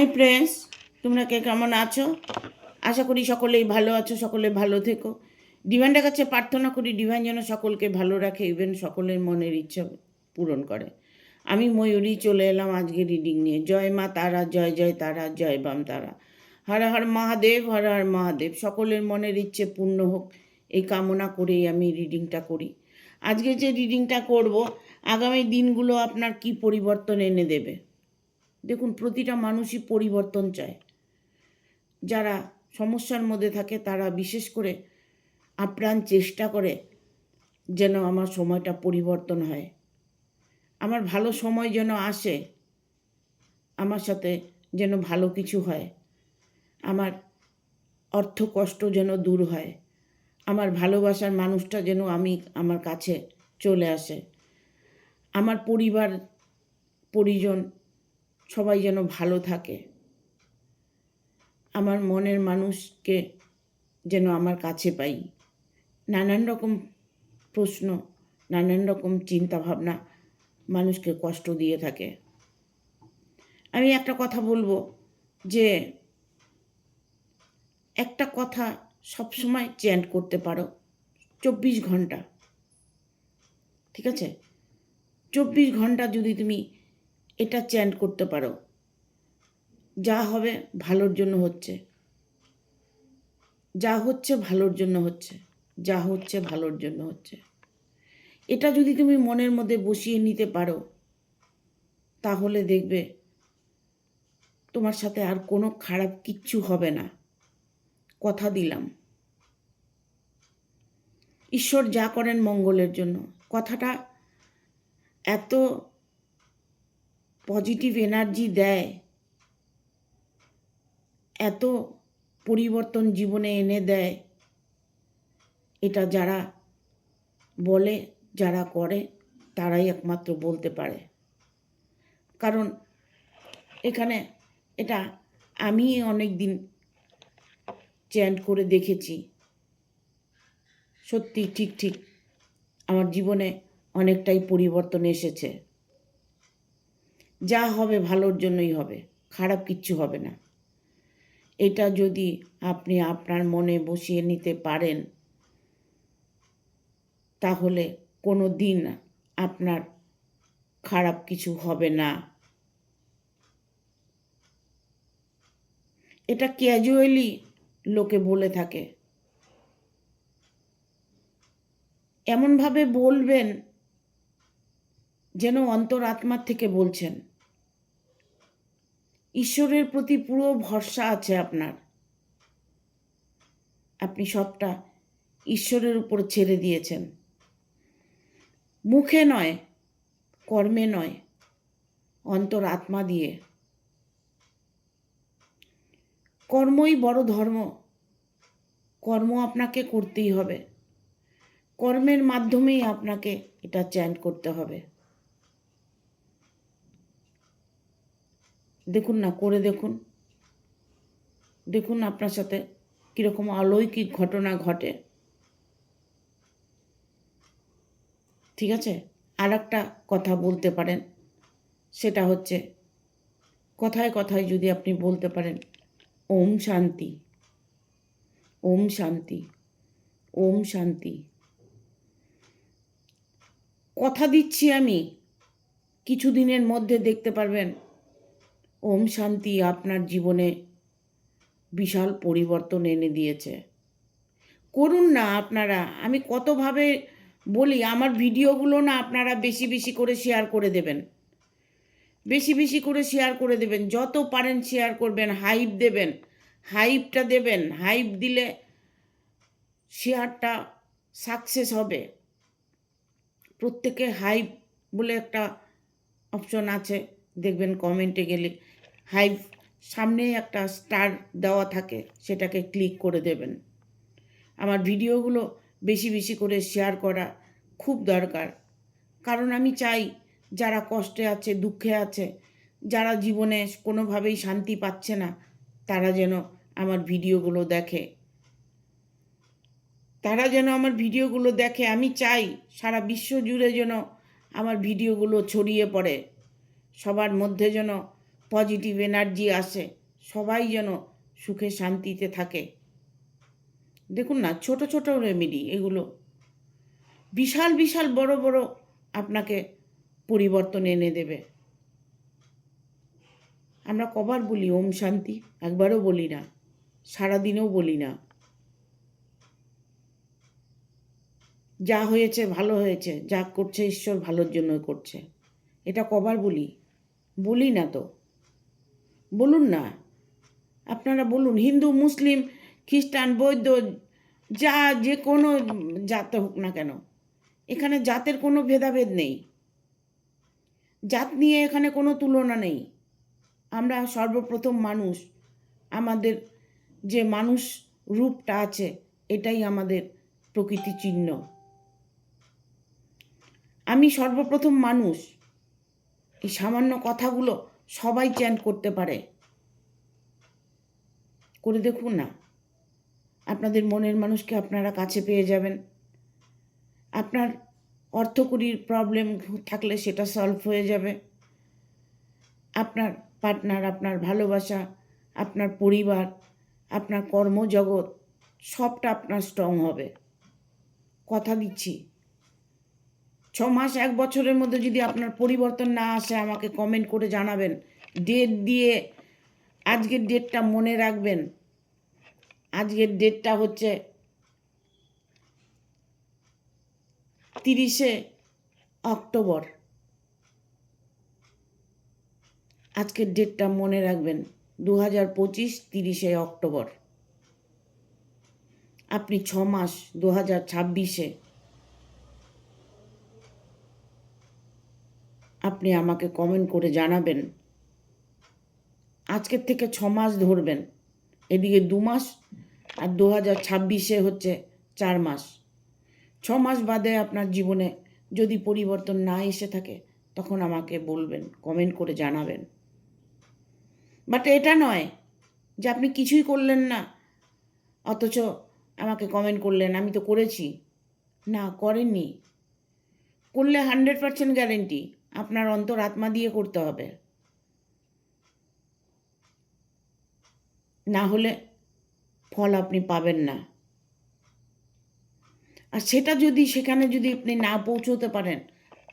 Hi friends, তোমরা কে কেমন আছো? আশা করি সকলেই ভালো আছো, সকলে ভালো থেকো। ডিভাইনের কাছে প্রার্থনা করি ডিভাইন যেন সকলকে ভালো রাখে, ইভেন সকলের মনের ইচ্ছা পূরণ করে। আমি ময়ূরী চলে এলাম আজকে রিডিং নিয়ে। জয় মা তারা, জয় জয় তারা, জয় বাম তারা। হর হর মহাদেব, হর হর মহাদেব। সকলের মনের ইচ্ছে পূর্ণ হোক এই কামনা করেই আমি রিডিংটা করি। আজকে যে রিডিংটা করব, আগামী দিনগুলো আপনার কি পরিবর্তন এনে দেবে। দেখুন, প্রতিটা মানুষই পরিবর্তন চায়। যারা সমস্যার মধ্যে থাকে তারা বিশেষ করে আপ্রাণ চেষ্টা করে যেন আমার সময়টা পরিবর্তন হয়, আমার ভালো সময় যেন আসে, আমার সাথে যেন ভালো কিছু হয়, আমার অর্থ কষ্ট যেন দূর হয়, আমার ভালোবাসার মানুষটা যেন আমার কাছে চলে আসে, আমার পরিবার পরিজন সবাই যেন ভালো থাকে, আমার মনের মানুষকে যেন আমার কাছে পাই। নানান রকম প্রশ্ন, নানান রকম চিন্তাভাবনা মানুষকে কষ্ট দিয়ে থাকে। আমি একটা কথা বলবো যে একটা কথা সবসময় চ্যান্ট করতে পারো 24 ঘন্টা, ঠিক আছে? 24 ঘন্টা যদি তুমি এটা চ্যান্ট করতে পারো, যা হবে ভালোর জন্য হচ্ছে, যা হচ্ছে ভালোর জন্য হচ্ছে, যা হচ্ছে ভালোর জন্য হচ্ছে। এটা যদি তুমি মনের মধ্যে বসিয়ে নিতে পারো, তাহলে দেখবে তোমার সাথে আর কোনো খারাপ কিচ্ছু হবে না। কথা দিলাম। ঈশ্বর যা করেন মঙ্গলের জন্য। কথাটা এত পজিটিভ এনার্জি দেয়, এত পরিবর্তন জীবনে এনে দেয়। এটা যারা বলে, যারা করে, তারাই একমাত্র বলতে পারে। কারণ এখানে এটা আমি অনেক দিন চ্যান্ট করে দেখেছি। সত্যি ঠিক আমার জীবনে অনেকটাই পরিবর্তন এসেছে। যা হবে ভালোর জন্যই হবে, খারাপ কিচ্ছু হবে না। এটা যদি আপনি আপনার মনে বসিয়ে নিতে পারেন, তাহলে কোনো দিন আপনার খারাপ কিছু হবে না। এটা ক্যাজুয়ালি লোকে বলে থাকে। এমনভাবে বলবেন যেন অন্তরাত্মার থেকে বলছেন। ঈশ্বরের প্রতি পুরো ভরসা আছে আপনার। আপনি সবটা ঈশ্বরের উপর ছেড়ে দিয়েছেন। মুখে নয়, কর্মে নয়, অন্তরাত্মা দিয়ে। কর্মই বড় ধর্ম। কর্ম আপনাকে করতেই হবে। কর্মের মাধ্যমেই আপনাকে এটা চ্যান্ট করতে হবে। দেখুন না, করে দেখুন। দেখুন আপনার সাথে কীরকম অলৌকিক ঘটনা ঘটে। ঠিক আছে? আর একটা কথা বলতে পারেন, সেটা হচ্ছে কথায় কথায় যদি আপনি বলতে পারেন ওম শান্তি, ওম শান্তি, ওম শান্তি। কথা দিচ্ছি আমি, কিছুদিনের মধ্যে দেখতে পারবেন ওম শান্তি আপনার জীবনে বিশাল পরিবর্তন এনে দিয়েছে। করুন না আপনারা। আমি কতভাবে বলি, আমার ভিডিওগুলো না আপনারা বেশি বেশি করে শেয়ার করে দেবেন, বেশি বেশি করে শেয়ার করে দেবেন। যত পারেন শেয়ার করবেন, হাইপ দেবেন, হাইপটা দেবেন। হাইপ দিলে শেয়ারটা সাকসেস হবে। প্রত্যেকে হাইপ বলে একটা অপশন আছে, দেখবেন কমেন্টে গেলে হাইপ সামনে একটা স্টার দেওয়া থাকে, সেটাকে ক্লিক করে দেবেন। আমার ভিডিওগুলো বেশি বেশি করে শেয়ার করা খুব দরকার। কারণ আমি চাই যারা কষ্টে আছে, দুঃখে আছে, যারা জীবনে কোনোভাবেই শান্তি পাচ্ছে না, তারা যেন আমার ভিডিওগুলো দেখে, তারা যেন আমার ভিডিওগুলো দেখে। আমি চাই সারা বিশ্ব জুড়ে যেন আমার ভিডিওগুলো ছড়িয়ে পড়ে, সবার মধ্যে যেন পজিটিভ এনার্জি আসে, সবাই যেন সুখে শান্তিতে থাকে। দেখুন না, ছোট ছোট রেমেডি এগুলো বিশাল বিশাল বড় বড় আপনাকে পরিবর্তন এনে দেবে। আমরা কবার বলি ওম শান্তি? একবারও বলি না, সারাদিনেও বলি না। যা হয়েছে ভালো হয়েছে, যা করছে ঈশ্বর ভালোর জন্য করছে, এটা কবার বলি? বলি না তো। বলুন না, আপনারা বলুন। হিন্দু, মুসলিম, খ্রিস্টান, বৌদ্ধ, যা যে কোনো জাত হোক না কেন, এখানে জাতের কোনো ভেদাভেদ নেই, জাত নিয়ে এখানে কোনো তুলনা নেই। আমরা সর্বপ্রথম মানুষ, আমাদের যে মানুষ রূপটা আছে এটাই আমাদের প্রকৃতি চিহ্ন। আমি সর্বপ্রথম মানুষ, এই সামান্য কথাগুলো সবাই চ্যান্ট করতে পারে। করে দেখুন না, আপনাদের মনের মানুষকে আপনারা কাছে পেয়ে যাবেন। আপনার অর্থকড়ির প্রবলেম থাকলে সেটা সলভ হয়ে যাবে। আপনার পার্টনার, আপনার ভালোবাসা, আপনার পরিবার, আপনার কর্মজগৎ সবটা আপনার স্ট্রং হবে। কথা দিচ্ছি, 6 মাস 1 বছরের মধ্যে যদি আপনার পরিবর্তন না আসে আমাকে কমেন্ট করে জানাবেন। ডেট দিয়ে, আজকের ডেটটা মনে রাখবেন। আজকের ডেটটা হচ্ছে 30শে অক্টোবর। আজকের ডেটটা মনে রাখবেন, 2025 30শে অক্টোবর। আপনি 6 মাস 2026-এ আপনি আমাকে কমেন্ট করে জানাবেন। আজকের থেকে 6 মাস ধরবেন, এদিকে 2 মাস, আর 2026-এ হচ্ছে 4 মাস। 6 মাস বাদে আপনার জীবনে যদি পরিবর্তন না এসে থাকে তখন আমাকে বলবেন, কমেন্ট করে জানাবেন। বাট এটা নয় যে আপনি কিছুই করলেন না অথচ আমাকে কমেন্ট করলেন, আমি তো করেছি। না, করেননি। করলে 100% গ্যারেন্টি আপনার অন্তর আত্মা দিয়ে করতে হবে, না হলে ফল আপনি পাবেন না। আর সেটা যদি সেখানে যদি আপনি না পৌঁছতে পারেন,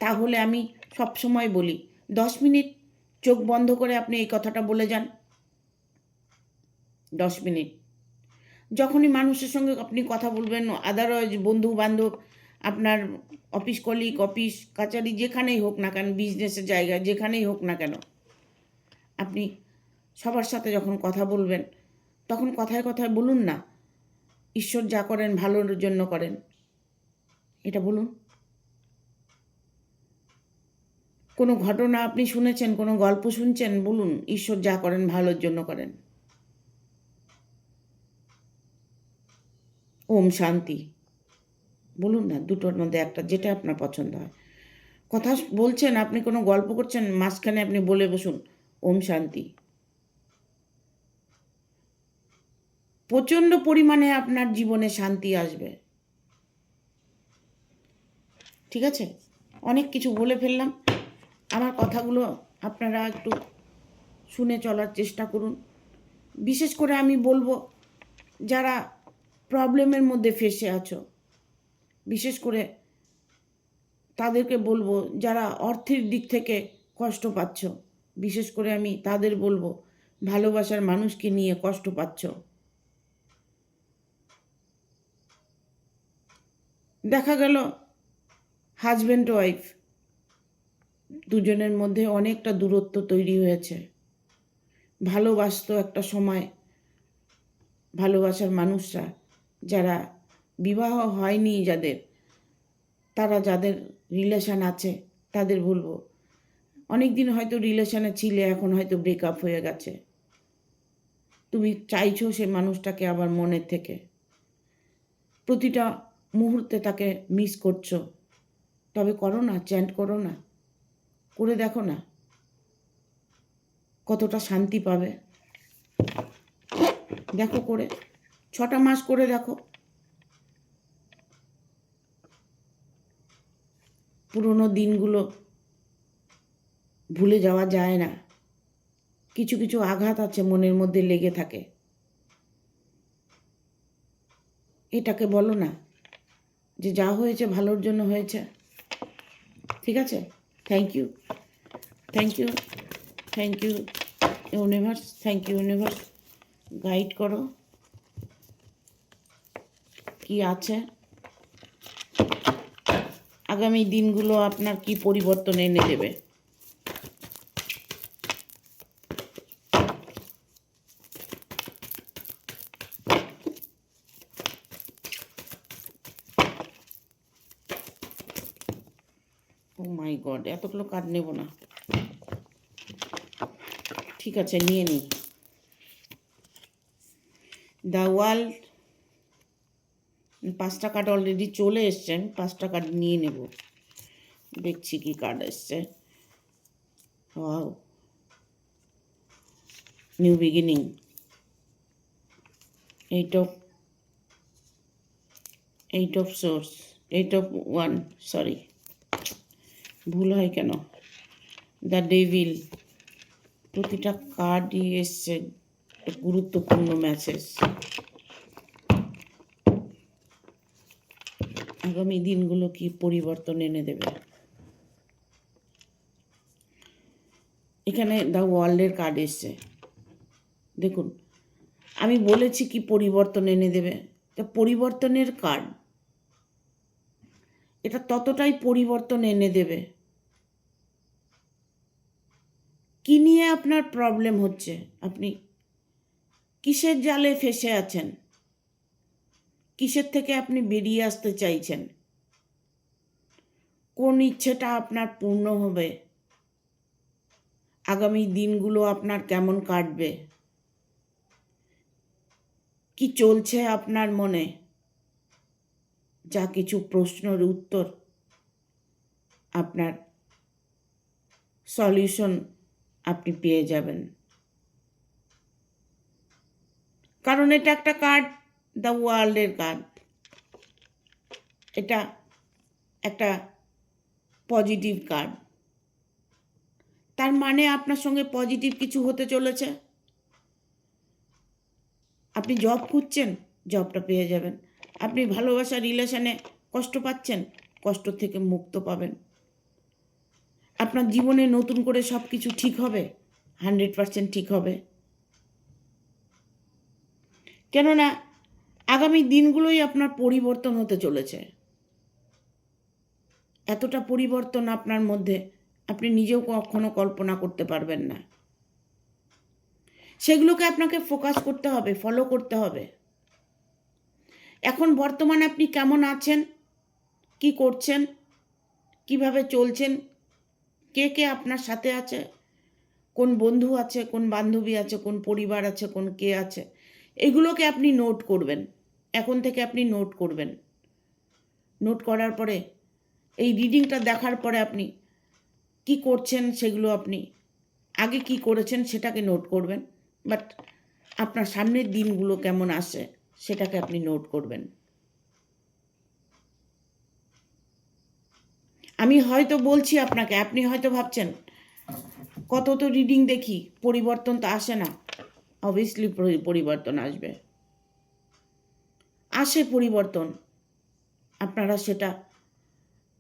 তাহলে আমি সব সময় বলি 10 মিনিট চোখ বন্ধ করে আপনি এই কথাটা বলে যান। 10 মিনিট যখনই মানুষের সঙ্গে আপনি কথা বলবেন, আদারওয়াইজ বন্ধু বান্ধব, আপনার অফিস কলিগ, অফিস কাচারি যেখানেই হোক না কেন, বিজনেসের জায়গায় যেখানেই হোক না কেন, আপনি সবার সাথে যখন কথা বলবেন তখন কথায় কথায় বলুন না, ঈশ্বর যা করেন ভালোর জন্য করেন, এটা বলুন। কোনো ঘটনা আপনি শুনেছেন, কোনো গল্প শুনছেন, বলুন ঈশ্বর যা করেন ভালোর জন্য করেন। ওম শান্তি বলুন না, দুটোর মধ্যে একটা, যেটা আপনার পছন্দ হয়। কথা বলছেন, আপনি কোনো গল্প করছেন, মাঝখানে আপনি বলে বসুন ওম শান্তি। প্রচণ্ড পরিমাণে আপনার জীবনে শান্তি আসবে। ঠিক আছে, অনেক কিছু বলে ফেললাম। আমার কথাগুলো আপনারা একটু শুনে চলার চেষ্টা করুন। বিশেষ করে আমি বলবো, যারা প্রবলেমের মধ্যে ফেঁসে আছো, বিশেষ করে তাদেরকে বলবো, যারা অর্থের দিক থেকে কষ্ট পাচ্ছ, বিশেষ করে আমি তাদের বলবো, ভালোবাসার মানুষকে নিয়ে কষ্ট পাচ্ছ। দেখা গেল হাজব্যান্ড ওয়াইফ দুজনের মধ্যে অনেকটা দূরত্ব তৈরি হয়েছে। ভালোবাসতো একটা সময়, ভালোবাসার মানুষরা, যারা বিবাহ হয়নি যাদের, তারা যাদের রিলেশান আছে তাদের বলবো, অনেক দিন হয়তো রিলেশানে ছিলে, এখন হয়তো ব্রেকআপ হয়ে গেছে, তুমি চাইছো সে মানুষটাকে আবার মনের থেকে, প্রতিটা মুহূর্তে তাকে মিস করছো, তবে করো না, চ্যান্ট করো না, করে দেখো না কতটা শান্তি পাবে। দেখো করে, 6টা মাস করে দেখো, পুরনো দিনগুলো ভুলে যাওয়া যায় না, কিছু কিছু আঘাত আছে মনের মধ্যে লেগে থাকে, এটাকে বলো না যে যা হয়েছে ভালোর জন্য হয়েছে। ঠিক আছে? Thank you, thank you, thank you universe, thank you universe. Guide করো কি আছে আগামী দিনগুলো, আপনার কি পরিবর্তন এনে দেবে। ও মাই গড, এতগুলো কার্ড নেব না, ঠিক আছে নিয়ে নিই। দ্য ওয়ার্ল্ড, 5টা কার্ড অলরেডি চলে এসছে, আমি 5টা কার্ড নিয়ে নেব। দেখছি কি কার্ড এসছে। Wow, new beginning, eight of swords, 8 of 1, sorry ভুল হয় কেন। দ্য ডেভিল, প্রতিটা কার্ডই এসছে গুরুত্বপূর্ণ মেসেজ। আগামী দিনগুলো কি পরিবর্তন এনে দেবে। এখানে দ্য ওয়ার্ল্ডের কার্ড এসছে। দেখুন, আমি বলেছি কি পরিবর্তন এনে দেবে, তা পরিবর্তনের কার্ড, এটা ততটাই পরিবর্তন এনে দেবে। কি নিয়ে আপনার প্রবলেম হচ্ছে, আপনি কিসের জালে ফেসে আছেন, কিসের থেকে আপনি বেরিয়ে আসতে চাইছেন, কোন ইচ্ছেটা আপনার পূর্ণ হবে, আগামী দিনগুলো আপনার কেমন কাটবে, কি চলছে আপনার মনে, যা কিছু প্রশ্নের উত্তর, আপনার সলিউশন আপনি পেয়ে যাবেন। কারণ এটা একটা কার্ড, দ্য ওয়ার্ল্ডের কার্ড, এটা একটা পজিটিভ কার্ড। তার মানে আপনার সঙ্গে পজিটিভ কিছু হতে চলেছে। আপনি জব খুঁজছেন, জবটা পেয়ে যাবেন। আপনি ভালোবাসা রিলেশনে কষ্ট পাচ্ছেন, কষ্ট থেকে মুক্ত পাবেন। আপনার জীবনে নতুন করে সব কিছু ঠিক হবে, 100% ঠিক হবে। কেননা আগামী দিনগুলোই আপনার পরিবর্তন হতে চলেছে। এতটা পরিবর্তন আপনার মধ্যে আপনি নিজেও কখনো কল্পনা করতে পারবেন না। সেগুলোকে আপনাকে ফোকাস করতে হবে, ফলো করতে হবে। এখন বর্তমানে আপনি কেমন আছেন, কি করছেন, কিভাবে চলছেন, কে কে আপনার সাথে আছে, কোন বন্ধু আছে, কোন বান্ধবী আছে, কোন পরিবার আছে, কোন কে আছে, এগুলোকে আপনি নোট করবেন। এখন থেকে আপনি নোট করবেন। নোট করার পরে এই রিডিংটা দেখার পরে আপনি কি করছেন সেগুলো আপনি আগে কি করেছেন সেটাকে নোট করবেন, বাট আপনার সামনের দিনগুলো কেমন আসে সেটাকে আপনি নোট করবেন। আমি হয়তো বলছি আপনাকে, আপনি হয়তো ভাবছেন কত তো রিডিং দেখি, পরিবর্তন তো আসে না। অবভিয়াসলি পরিবর্তন আসবে, আসে পরিবর্তন। আপনারা সেটা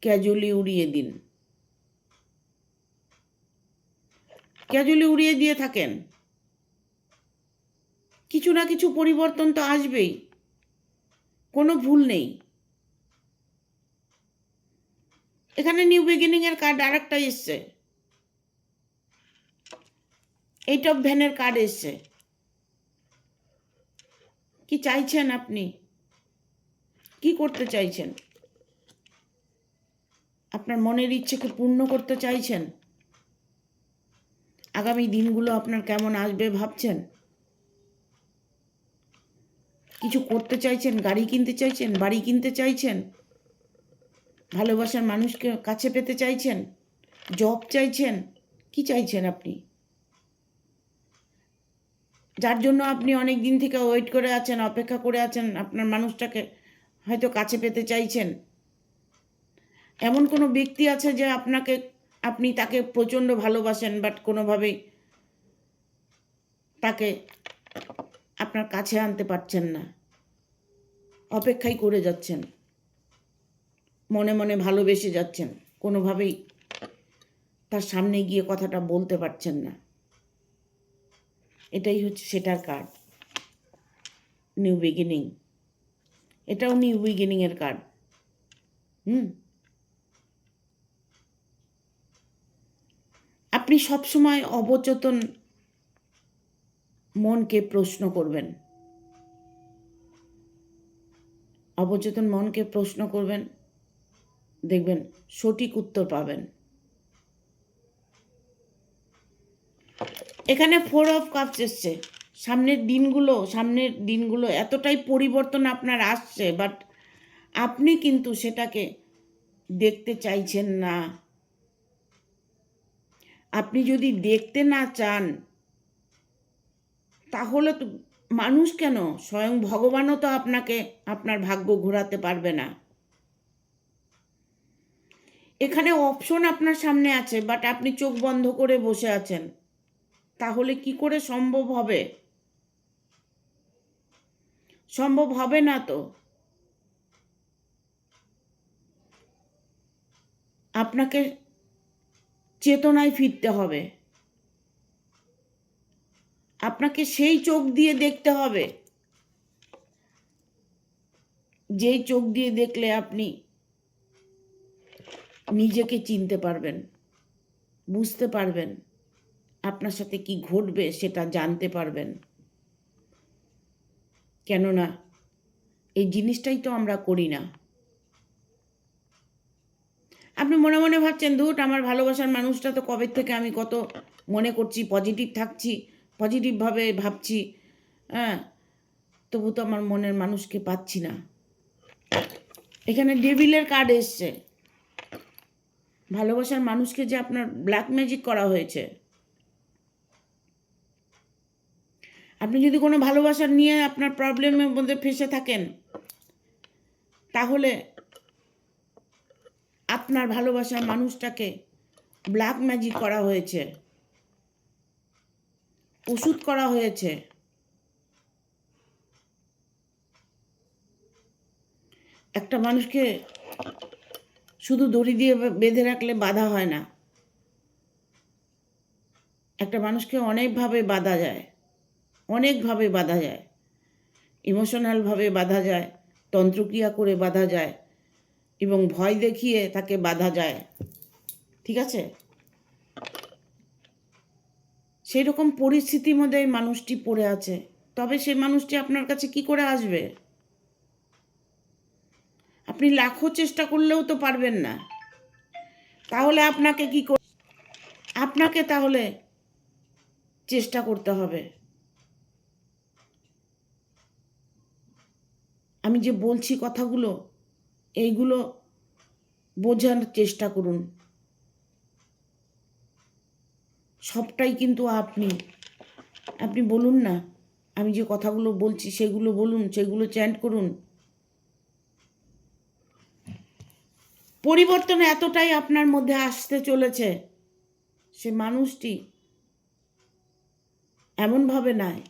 ক্যাজুয়ালি উড়িয়ে দিন, ক্যাজুয়ালি উড়িয়ে দিয়ে থাকেন। কিছু না কিছু পরিবর্তন তো আসবেই, কোনো ভুল নেই। এখানে নিউ বিগিনিংয়ের কার্ড আরেকটা এসছে, 8 অফ ভ্যানের কার্ড এসছে। কি চাইছেন আপনি, কি করতে চাইছেন, আপনার মনের ইচ্ছেকে পূর্ণ করতে চাইছেন, আগামী দিনগুলো আপনার কেমন আসবে ভাবছেন, কিছু করতে চাইছেন, গাড়ি কিনতে চাইছেন, বাড়ি কিনতে চাইছেন, ভালোবাসার মানুষকে কাছে পেতে চাইছেন, জব চাইছেন, কি চাইছেন আপনি, যার জন্য আপনি অনেক দিন থেকে ওয়েট করে আছেন, অপেক্ষা করে আছেন, আপনার মানুষটাকে হয়তো কাছে পেতে চাইছেন। এমন কোনো ব্যক্তি আছে যে আপনি তাকে প্রচণ্ড ভালোবাসেন, বাট কোনোভাবেই তাকে আপনার কাছে আনতে পারছেন না, অপেক্ষাই করে যাচ্ছেন, মনে মনে ভালোবেসে যাচ্ছেন, কোনোভাবেই তার সামনে গিয়ে কথাটা বলতে পারছেন না। এটাই হচ্ছে সেটার কার্ড, নিউ বিগিনিং। এটাও নিউ বিগিনিংয়ের কার্ড। আপনি সবসময় অবচেতন মনকে প্রশ্ন করবেন, অবচেতন মনকে প্রশ্ন করবেন, দেখবেন সঠিক উত্তর পাবেন। এখানে 4 অফ কাপস এসছে। সামনের দিনগুলো এতটাই পরিবর্তন আপনার আসছে, বাট আপনি কিন্তু সেটাকে দেখতে চাইছেন না। আপনি যদি দেখতে না চান, তাহলে তো মানুষ কেন, স্বয়ং ভগবানও তো আপনাকে আপনার ভাগ্য ঘোরাতে পারবে না। এখানে অপশন আপনার সামনে আছে, বাট আপনি চোখ বন্ধ করে বসে আছেন। তাহলে কি করে সম্ভব হবে? সম্ভব হবে না তো। আপনাকে চেতনায় ফিরতে হবে, আপনাকে সেই চোখ দিয়ে দেখতে হবে, যেই চোখ দিয়ে দেখলে আপনি নিজেকে চিনতে পারবেন, বুঝতে পারবেন, আপনার সাথে কি ঘটবে সেটা জানতে পারবেন। কেননা এই জিনিসটাই তো আমরা করি না। আপনি মনে মনে ভাবছেন, ধুট, আমার ভালোবাসার মানুষটা তো কবে থেকে আমি কত মনে করছি, পজিটিভ থাকছি, পজিটিভভাবে ভাবছি, হ্যাঁ, তবু তো আমার মনের মানুষকে পাচ্ছি না। এখানে ডেভিলের কার্ড এসছে। ভালোবাসার মানুষকে যে আপনার ব্ল্যাক ম্যাজিক করা হয়েছে। আপনি যদি কোনো ভালোবাসা নিয়ে আপনার প্রবলেমের মধ্যে ফেঁসে থাকেন, তাহলে আপনার ভালোবাসার মানুষটাকে ব্ল্যাক ম্যাজিক করা হয়েছে, ওষুধ করা হয়েছে। একটা মানুষকে শুধু দড়ি দিয়ে বেঁধে রাখলে বাধা হয় না, একটা মানুষকে অনেকভাবে বাঁধা যায়, অনেকভাবে বাঁধা যায়। ইমোশনালভাবে বাঁধা যায়, তন্ত্রক্রিয়া করে বাঁধা যায়, এবং ভয় দেখিয়ে তাকে বাঁধা যায়। ঠিক আছে? সেই রকম পরিস্থিতির মধ্যে এই মানুষটি পড়ে আছে। তবে সেই মানুষটি আপনার কাছে কি করে আসবে? আপনি লাখো চেষ্টা করলেও তো পারবেন না। তাহলে আপনাকে আপনাকে তাহলে চেষ্টা করতে হবে। আমি যে বলছি কথাগুলো, এইগুলো বোঝার চেষ্টা করুন। সবটাই কিন্তু আপনি বলুন না, আমি যে কথাগুলো বলছি সেগুলো বলুন, সেগুলো চ্যান্ট করুন। পরিবর্তন এতটাই আপনার মধ্যে আসতে চলেছে, সে মানুষটি এমনভাবে নয়,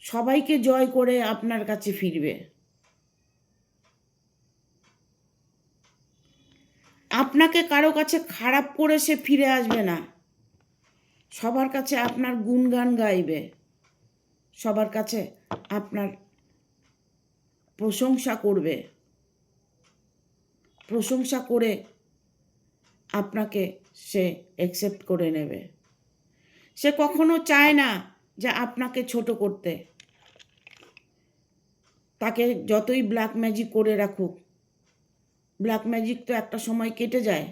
সবাইকে জয় করে আপনার কাছে ফিরবে। আপনাকে কারো কাছে খারাপ করে সে ফিরে আসবে না, সবার কাছে আপনার গুণগান গাইবে, সবার কাছে আপনার প্রশংসা করবে, প্রশংসা করে আপনাকে সে অ্যাকসেপ্ট করে নেবে। সে কখনো চায় না যে আপনাকে ছোট করতে। তাকে যতই ব্ল্যাক ম্যাজিক করে রাখুক, ব্ল্যাক ম্যাজিক তো একটা সময় কেটে যায়।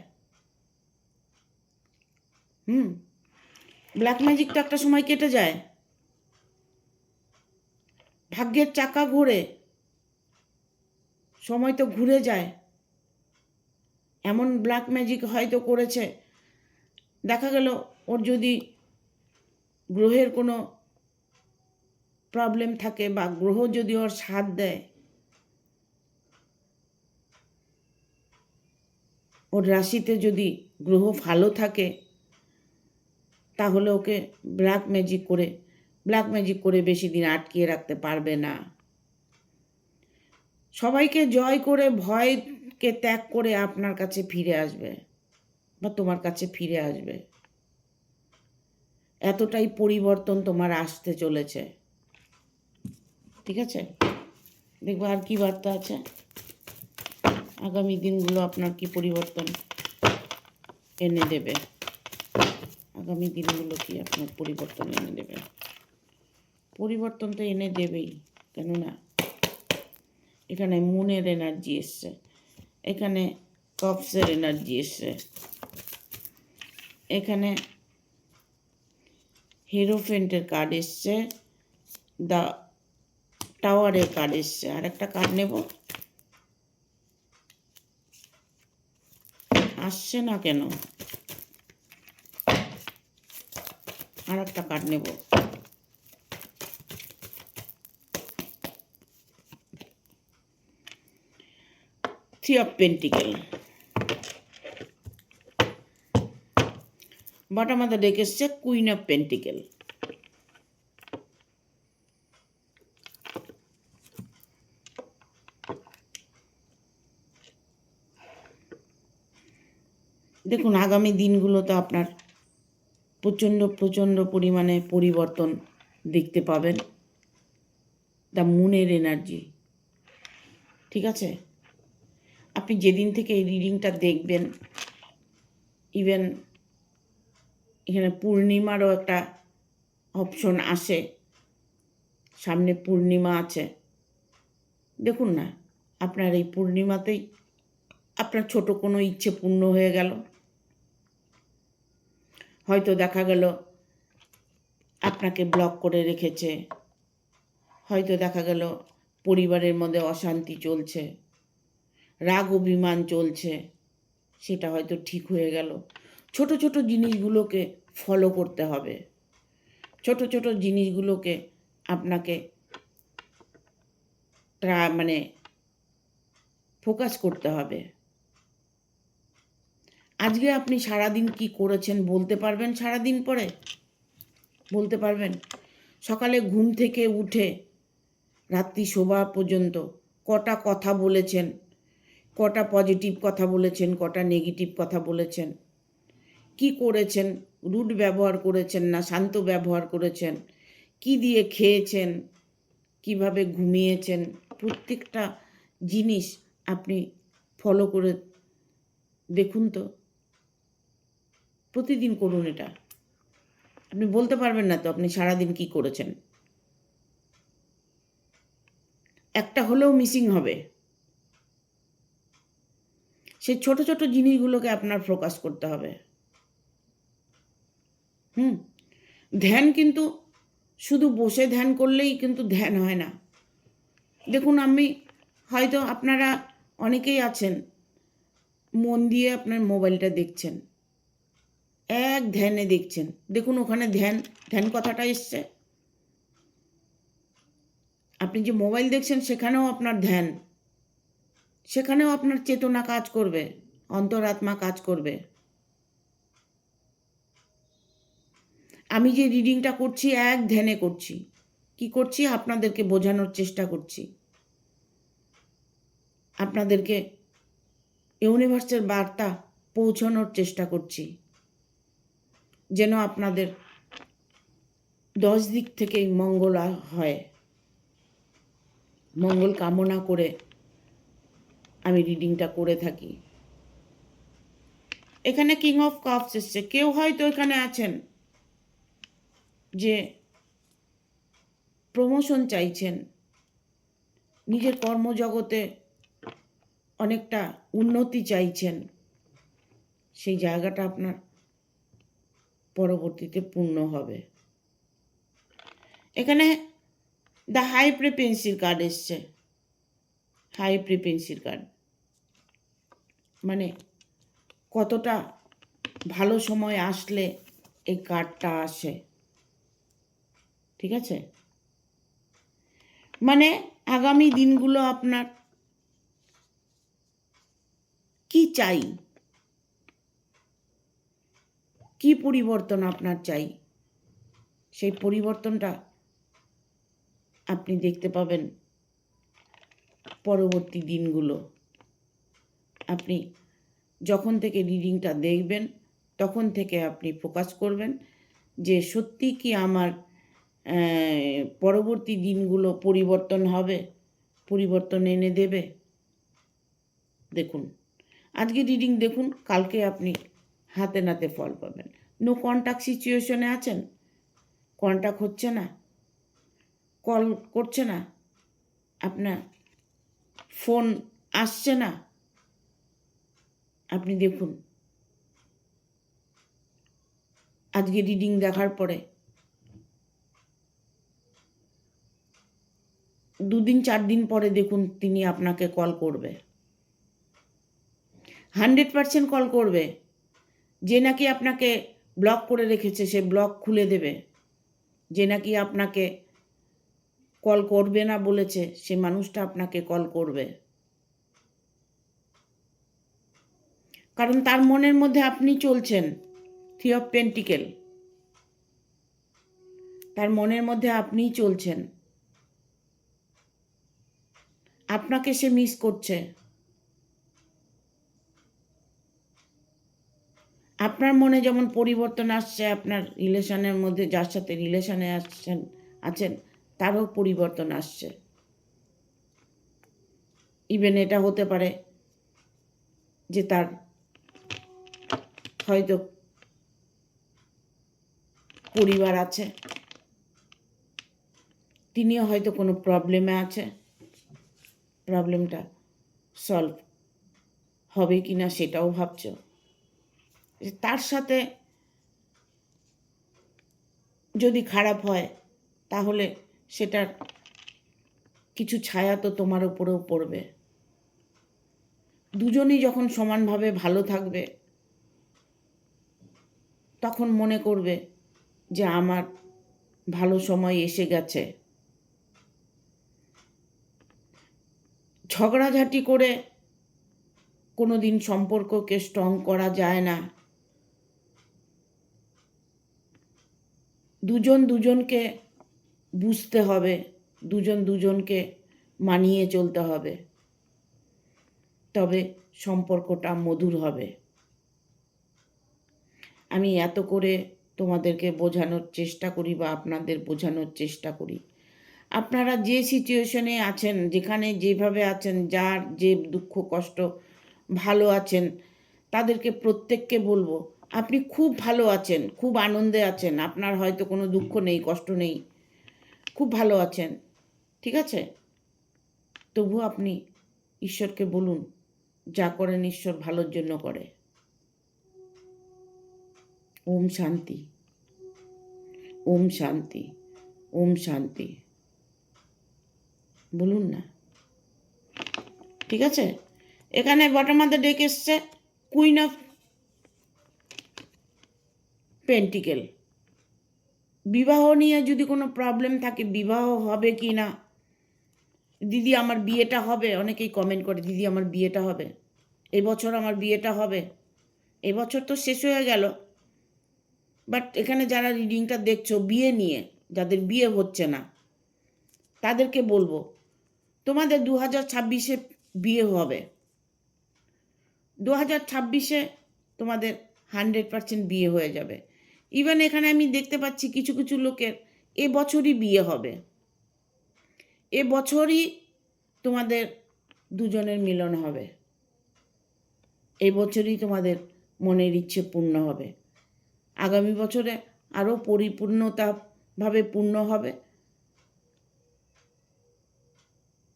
ব্ল্যাক ম্যাজিক তো একটা সময় কেটে যায়। ভাগ্যের চাকা ঘোরে, সময় তো ঘুরে যায়। এমন ব্ল্যাক ম্যাজিক হয়তো করেছে, দেখা গেল ওর যদি গ্রহের কোনো প্রবলেম থাকে, বা গ্রহ যদি ওর সাথ দেয়, ওর রাশিতে যদি গ্রহ ভালো থাকে, তাহলে ওকে ব্ল্যাক ম্যাজিক করে ব্ল্যাক ম্যাজিক করে বেশি দিন আটকিয়ে রাখতে পারবে না। সবাইকে জয় করে ভয়কে ত্যাগ করে আপনার কাছে ফিরে আসবে বা তোমার কাছে ফিরে আসবে। এতটাই পরিবর্তন তোমার আসতে চলেছে। ঠিক আছে, দেখবো আর কি বার্তা আছে। আগামী দিনগুলো আপনার কি পরিবর্তন এনে দেবে। আগামী দিনগুলো কি আপনার পরিবর্তন এনে দেবে। পরিবর্তন তো এনে দেবেই, কেননা এখানে মুনের এনার্জি এসছে, এখানে কপসের এনার্জি এসছে, এখানে হিরোফেন্টের কার্ড এসছে, দ্য টাওয়ারের কার্ড এসছে। আর একটা কার্ড নেব, আসছে না কেন। আর একটা কার্ড নেব, three of pentacle. Bottom of the deck এসছে কুইন অফ পেন্টিকেল। দেখুন, আগামী দিনগুলোতে আপনার প্রচণ্ড পরিমাণে পরিবর্তন দেখতে পাবেন। দ্য মুনের এনার্জি, ঠিক আছে। আপনি যেদিন থেকে এই রিডিংটা দেখবেন, ইভেন এখানে পূর্ণিমারও একটা অপশন আসে, সামনে পূর্ণিমা আছে। দেখুন না, আপনার এই পূর্ণিমাতেই আপনার ছোট কোনো ইচ্ছে পূর্ণ হয়ে গেল। হয়তো দেখা গেল আপনাকে ব্লক করে রেখেছে, হয়তো দেখা গেল পরিবারের মধ্যে অশান্তি চলছে, রাগ অভিমান চলছে, সেটা হয়তো ঠিক হয়ে গেল। ছোট ছোট জিনিসগুলোকে ফলো করতে হবে, ছোট ছোট জিনিসগুলোকে আপনাকে মানে ফোকাস করতে হবে। আজকে আপনি সারাদিন কি করেছেন বলতে পারবেন? সারাদিন পরে বলতে পারবেন? সকালে ঘুম থেকে উঠে রাত্রি শোবা পর্যন্ত কটা কথা বলেছেন, কটা পজিটিভ কথা বলেছেন, কটা নেগেটিভ কথা বলেছেন, কি করেছেন, রুড ব্যবহার করেছেন না শান্ত ব্যবহার করেছেন, কি দিয়ে খেয়েছেন, কিভাবে ঘুমিয়েছেন, প্রত্যেকটা জিনিস আপনি ফলো করে দেখুন তো। প্রতিদিন করুন এটা। আপনি বলতে পারবেন না তো আপনি সারাদিন কি করেছেন। একটা হলেও মিসিং হবে। সেই ছোট ছোট জিনিসগুলোকে আপনার ফোকাস করতে হবে। ধ্যান কিন্তু শুধু বসে ধ্যান করলেই কিন্তু ধ্যান হয় না। দেখুন, আমি হয়তো আপনারা অনেকেই আছেন মন দিয়ে আপনার মোবাইলটা দেখছেন, এক ধ্যানে দেখছেন। দেখুন, ওখানে ধ্যান ধ্যান কথাটা এসছে। আপনি যে মোবাইল দেখছেন সেখানেও আপনার ধ্যান, সেখানেও আপনার চেতনা কাজ করবে, অন্তরাত্মা কাজ করবে। আমি যে রিডিংটা করছি এক ধ্যানে করছি। কি করছি? আপনাদেরকে বোঝানোর চেষ্টা করছি, আপনাদেরকে ইউনিভার্সের বার্তা পৌঁছানোর চেষ্টা করছি, যেন আপনাদের 10 দিক থেকেই মঙ্গল হয়। মঙ্গল কামনা করে আমি রিডিংটা করে থাকি। এখানে কিং অফ কাপস এসছে। কেউ হয়তো এখানে আছেন যে প্রমোশন চাইছেন, নিজের কর্মজগতে অনেকটা উন্নতি চাইছেন। সেই জায়গাটা আপনার পরবর্তীতে পূর্ণ হবে। এখানে দ্য হাই ফ্রিকোয়েন্সির কার্ড এসছে। হাই ফ্রিকোয়েন্সির কার্ড মানে কতটা ভালো সময় আসলে এই কার্ডটা আসে, ঠিক আছে। মানে আগামী দিনগুলো আপনার কি চাই, কি পরিবর্তন আপনার চাই, সেই পরিবর্তনটা আপনি দেখতে পাবেন পরবর্তী দিনগুলো। আপনি যখন থেকে রিডিংটা দেখবেন তখন থেকে আপনি ফোকাস করবেন যে সত্যি কি আমার পরবর্তী দিনগুলো পরিবর্তন হবে, পরিবর্তন এনে দেবে। দেখুন, আজকে রিডিং দেখুন, কালকে আপনি হাতে নাতে ফল পাবেন। নো কন্ট্যাক্ট সিচুয়েশনে আছেন, কন্ট্যাক্ট হচ্ছে না, কল করছে না, আপনার ফোন আসছে না, আপনি দেখুন আজকে রিডিং দেখার পরে 2-4 দিন পরে দেখুন তিনি আপনাকে কল করবে, 100% কল করবে। যে নাকি আপনাকে ব্লক করে রেখেছে সে ব্লক খুলে দেবে, যে নাকি আপনাকে কল করবে না বলেছে সে মানুষটা আপনাকে কল করবে। কারণ তার মনের মধ্যে আপনি চলছেন, 3 অফ পেন্টিকেল, তার মনের মধ্যে আপনিই চলছেন, আপনাকে সে মিস করছে। আপনার মনে যেমন পরিবর্তন আসছে, আপনার রিলেশনের মধ্যে যার সাথে রিলেশনে আছেন তারও পরিবর্তন আসছে। ইভেন এটা হতে পারে যে তার হয়তো পরিবার আছে, তিনিও হয়তো কোনো প্রবলেমে আছে, প্রবলেমটা সলভ হবে কি না সেটাও ভাবছো। তার সাথে যদি খারাপ হয় তাহলে সেটার কিছু ছায়া তো তোমার উপরেও পড়বে। দুজনেই যখন সমানভাবে ভালো থাকবে তখন মনে করবে যে আমার ভালো সময় এসে গেছে। ঝগড়াঝাটি করে কোনো দিন সম্পর্ককে স্ট্রং করা যায় না। দুজন দুজনকে বুঝতে হবে, দুজন দুজনকে মানিয়ে চলতে হবে, তবে সম্পর্কটা মধুর হবে। আমি এত করে তোমাদেরকে বোঝানোর চেষ্টা করি বা আপনাদের বোঝানোর চেষ্টা করি। আপনারা যে সিচুয়েশনে আছেন, যেখানে যেভাবে আছেন, যার যে দুঃখ কষ্ট ভালো আছেন, তাদেরকে প্রত্যেককে বলবো আপনি খুব ভালো আছেন, খুব আনন্দে আছেন, আপনার হয়তো কোনো দুঃখ নেই, কষ্ট নেই, খুব ভালো আছেন, ঠিক আছে? তবু আপনি ঈশ্বরকে বলুন, যা করেন ঈশ্বর ভালোর জন্য করে। ওম শান্তি, ওম শান্তি, ওম শান্তি বলুন না, ঠিক আছে? এখানে বটম অফ দ্য ডেক এসছে কুইন অফ পেন্টিকেল। বিবাহ নিয়ে যদি কোনো প্রবলেম থাকে, বিবাহ হবে কি না, দিদি আমার বিয়েটা হবে, অনেকেই কমেন্ট করে দিদি আমার বিয়েটা হবে, এবছর আমার বিয়েটা হবে। এবছর তো শেষ হয়ে গেল, বাট এখানে যারা রিডিংটা দেখছো বিয়ে নিয়ে, যাদের বিয়ে হচ্ছে না তাদেরকে বলবো তোমাদের 2026-এ বিয়ে হবে। 2026-এ তোমাদের 100% বিয়ে হয়ে যাবে। ইভেন এখানে আমি দেখতে পাচ্ছি কিছু কিছু লোকের এবছরই বিয়ে হবে, এবছরই তোমাদের দুজনের মিলন হবে, এবছরই তোমাদের মনের ইচ্ছে পূর্ণ হবে। আগামী বছরে আরও পরিপূর্ণতাভাবে পূর্ণ হবে।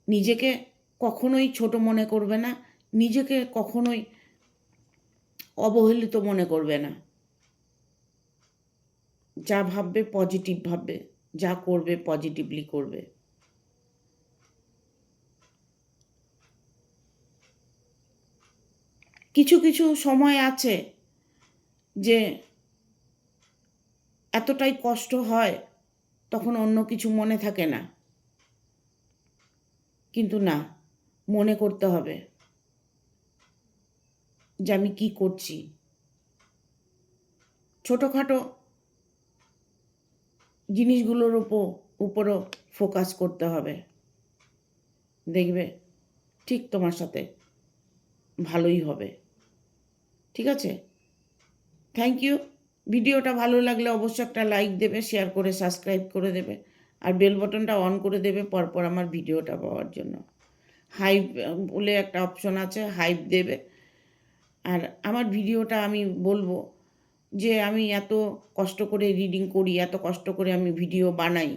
নিজেকে কখনোই ছোট মনে করবে না, নিজেকে কখনোই অবহেলিত মনে করবে না। যা ভাববে পজিটিভ ভাববে, যা করবে পজিটিভলি করবে। কিছু কিছু সময় আছে যে এতটাই কষ্ট হয় তখন অন্য কিছু মনে থাকে না, কিন্তু না, মনে করতে হবে যে আমি কি করছি। ছোটোখাটো জিনিসগুলোর উপরও ফোকাস করতে হবে, দেখবে ঠিক তোমার সাথে ভালোই হবে। ঠিক আছে? Thank you. ভিডিওটা ভালো লাগলে অবশ্যই একটা লাইক দেবে, শেয়ার করে সাবস্ক্রাইব করে দেবে, আর বেল বটনটা অন করে দেবে পরপর আমার ভিডিওটা পাওয়ার জন্য। হাইপ বলে একটা অপশন আছে, হাইপ দেবে। আর আমার ভিডিওটা আমি বলবো যে আমি এত কষ্ট করে রিডিং করি, এত কষ্ট করে আমি ভিডিও বানাই,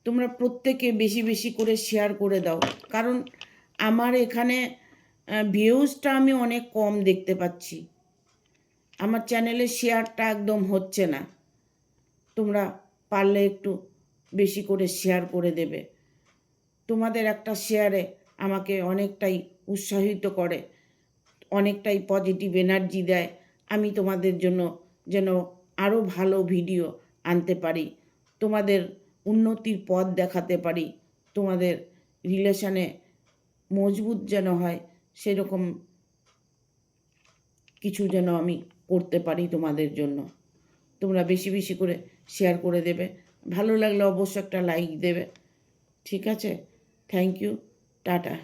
তোমরা প্রত্যেকে বেশি বেশি করে শেয়ার করে দাও। কারণ আমার এখানে ভিউজটা আমি অনেক কম দেখতে পাচ্ছি, আমার চ্যানেলে শেয়ারটা একদম হচ্ছে না। তোমরা পারলে একটু বেশি করে শেয়ার করে দেবে। তোমাদের একটা শেয়ারে আমাকে অনেকটাই উৎসাহিত করে, অনেকটাই পজিটিভ এনার্জি দেয়। আমি তোমাদের জন্য যেন আরও ভালো ভিডিও আনতে পারি, তোমাদের উন্নতির পথ দেখাতে পারি, তোমাদের রিলেশনে মজবুত যেন হয়, সেরকম কিছু যেন আমি করতে পারি তোমাদের জন্য। তোমরা বেশি বেশি করে শেয়ার করে দেবে, ভালো লাগলে অবশ্যই একটা লাইক দেবে। ঠিক আছে? Thank you, tata.